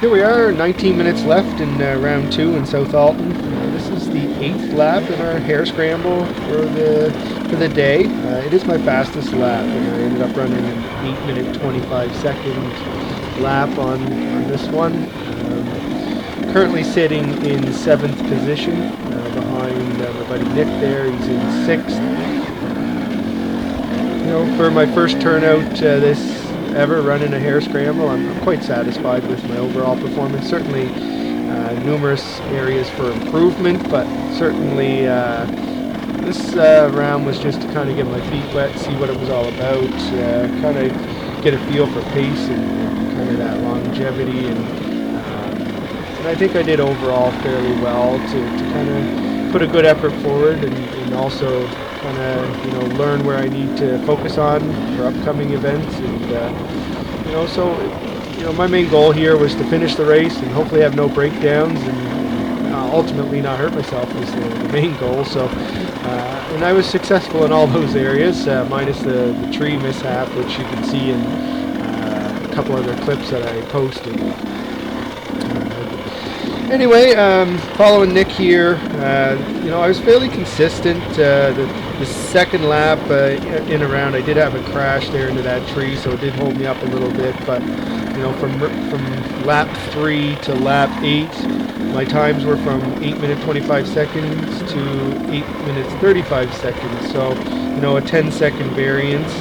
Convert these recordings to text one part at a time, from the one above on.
Here we are, 19 minutes left in round 2 in South Alton. This is the 8th lap in our hare scramble for the day. It is my fastest lap, and I ended up running an 8-minute 25-second lap on this one. Currently sitting in 7th position behind my buddy Nick there. He's in 6th. You know, for my first turnout this ever running a hare scramble, I'm quite satisfied with my overall performance. Certainly numerous areas for improvement, but certainly this round was just to kind of get my feet wet, see what it was all about, kind of get a feel for pace and kind of that longevity, and I think I did overall fairly well to kind of put a good effort forward and also kind of, you know, learn where I need to focus on for upcoming events. And you know, so, you know, my main goal here was to finish the race and hopefully have no breakdowns and ultimately not hurt myself was the main goal. So and I was successful in all those areas, minus the tree mishap, which you can see in a couple other clips that I posted. Anyway, following Nick here, you know, I was fairly consistent. The second lap in a round, I did have a crash there into that tree, so it did hold me up a little bit. But you know, from lap 3 to lap 8, my times were from 8-minute 25 seconds to 8 minutes 35 seconds. So you know, a 10-second variance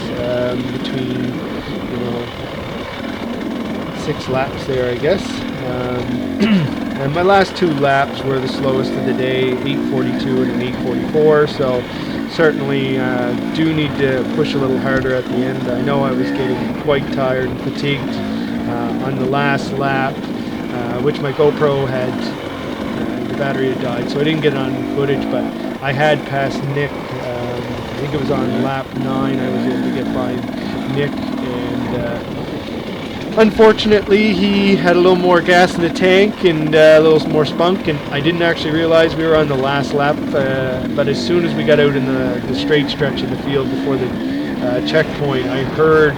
between, you know, 6 laps there, I guess. And my last 2 laps were the slowest of the day, 8:42 and an 8:44. So certainly do need to push a little harder at the end. I know I was getting quite tired and fatigued on the last lap, which my GoPro had, the battery had died, so I didn't get it on footage, but I had passed Nick. I think it was on lap 9 I was able to get by Nick, and unfortunately, he had a little more gas in the tank and a little more spunk, and I didn't actually realize we were on the last lap, but as soon as we got out in the straight stretch in the field before the checkpoint, I heard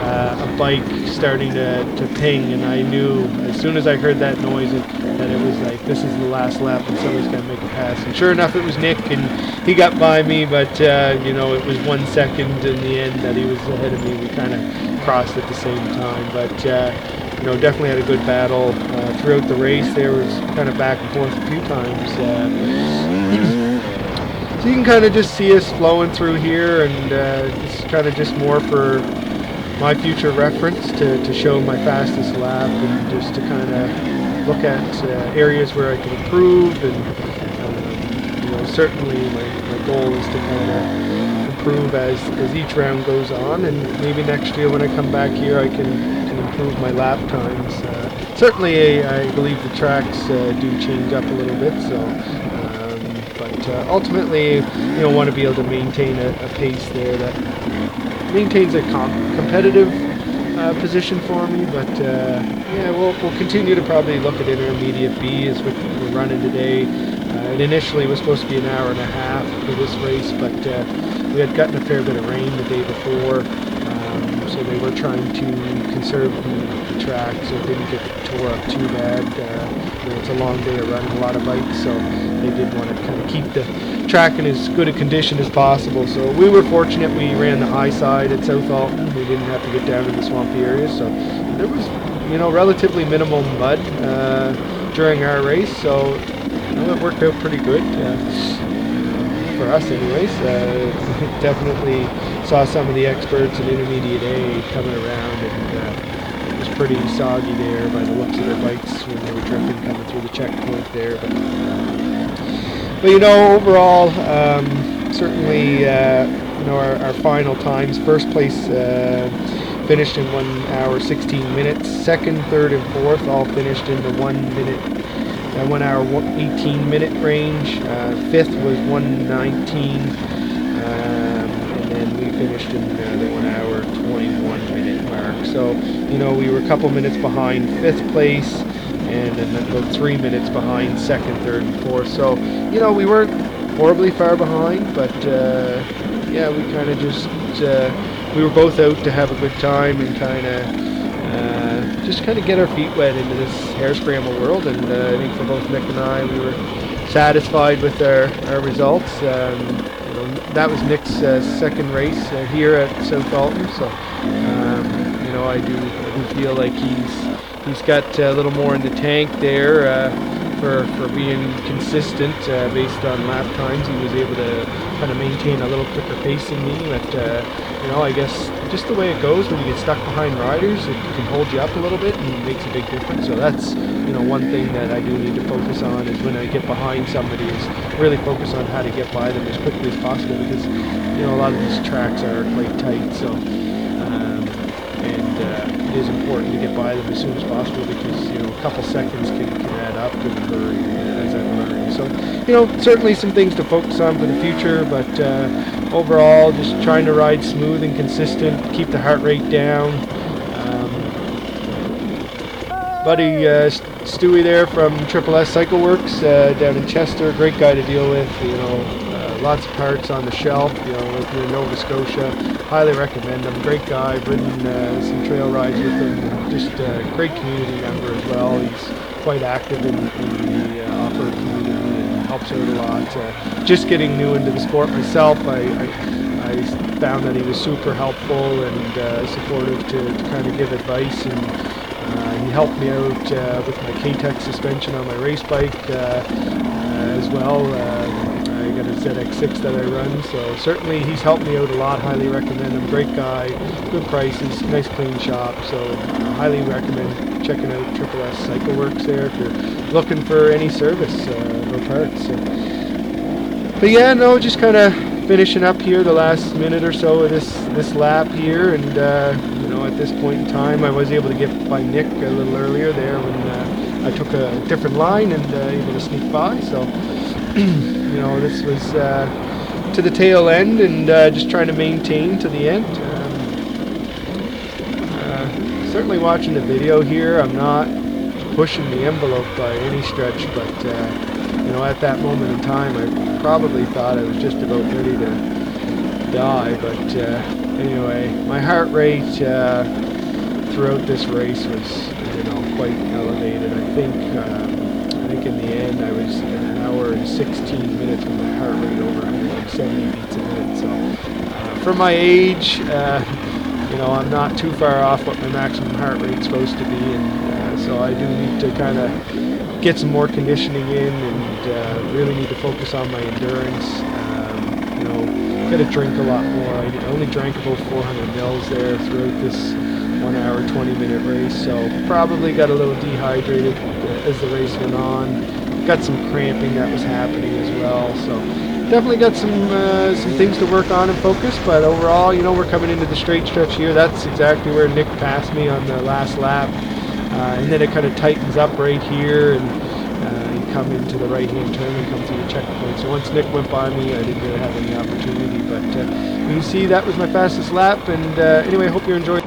a bike starting to ping, and I knew as soon as I heard that noise that it was like, this is the last lap and somebody's going to make a pass. And sure enough, it was Nick, and he got by me, but you know, it was 1 second in the end that he was ahead of me. We kind of crossed at the same time, but you know, definitely had a good battle throughout the race. There was kind of back and forth a few times, so you can kind of just see us flowing through here, and it's kind of just more for my future reference to show my fastest lap, and just to kind of look at areas where I can improve. And you know, certainly my goal is to kind of improve as each round goes on, and maybe next year when I come back here I can improve my lap times. Certainly I believe the tracks do change up a little bit, so but ultimately, you know, want to be able to maintain a pace there that maintains a competitive position for me. But yeah, we'll continue to probably look at intermediate B as we're running today. It initially was supposed to be an hour and a half for this race, but we had gotten a fair bit of rain the day before, so they were trying to conserve the track so it didn't get tore up too bad. You know, it's a long day of running, a lot of bikes, so they did want to kind of keep the track in as good a condition as possible. So we were fortunate we ran the high side at South Alton. We didn't have to get down to the swampy area, so there was, you know, relatively minimal mud during our race, so you know, it worked out pretty good. For us anyways. Definitely saw some of the experts in Intermediate A coming around, and it was pretty soggy there by the looks of their bikes when they were drifting coming through the checkpoint there. But you know, overall, certainly, you know, our final times, first place finished in 1 hour 16 minutes, second, third, and fourth all finished in the 1 hour 18 minute range. Fifth was 1:19, and then we finished in the 1 hour 21 minute mark. So you know, we were a couple minutes behind fifth place, and then about 3 minutes behind second, third, and fourth. So you know, we weren't horribly far behind, but yeah, we kind of just we were both out to have a good time and kind of just kind of get our feet wet into this hare scramble world. And I think for both Nick and I, we were satisfied with our results. That was Nick's second race here at South Alton, so I do feel like he's got a little more in the tank there for being consistent based on lap times. He was able to kind of maintain a little quicker pace than me, but I guess just the way it goes when you get stuck behind riders, it can hold you up a little bit and makes a big difference. So that's one thing that I do need to focus on is when I get behind somebody is really focus on how to get by them as quickly as possible, because a lot of these tracks are quite tight. So it is important to get by them as soon as possible, because a couple seconds can add up to the hurry, as I've learned. So certainly some things to focus on for the future, but overall just trying to ride smooth and consistent, keep the heart rate down. Buddy Stewie there from Triple S Cycle Works down in Chester, great guy to deal with. Lots of parts on the shelf. If you're in Nova Scotia, highly recommend him. Great guy. I've ridden some trail rides with him. Just a great community member as well. He's quite active in the off-road community and helps out a lot. Just getting new into the sport myself, I found that he was super helpful and supportive to kind of give advice, and he helped me out with my K-Tech suspension on my race bike as well. I got a ZX6 that I run, so certainly he's helped me out a lot. Highly recommend him. Great guy, good prices, nice clean shop. So highly recommend checking out Triple S Cycle Works there if you're looking for any service or parts. But yeah, no, just kind of finishing up here the last minute or so of this lap here, and at this point in time I was able to get by Nick a little earlier there when I took a different line and able to sneak by. So this was to the tail end, and just trying to maintain to the end. Certainly watching the video here, I'm not pushing the envelope by any stretch, but at that moment in time I probably thought I was just about ready to die. But anyway, my heart rate throughout this race was quite elevated. I think in the end I was an hour and 16 minutes with my heart rate over 170 beats a minute. So for my age, I'm not too far off what my maximum heart rate's supposed to be, and so I do need to kind of get some more conditioning in, and really need to focus on my endurance. Got to drink a lot more. I only drank about 400 mils there throughout this 1 hour 20-minute race, so probably got a little dehydrated as the race went on. Got some cramping that was happening as well, so definitely got some things to work on and focus. But overall, we're coming into the straight stretch here. That's exactly where Nick passed me on the last lap, and then it kind of tightens up right here, and you come into the right-hand turn and come through the checkpoint. So once Nick went by me, I didn't really have any opportunity, but you can see that was my fastest lap. And anyway, I hope you enjoyed.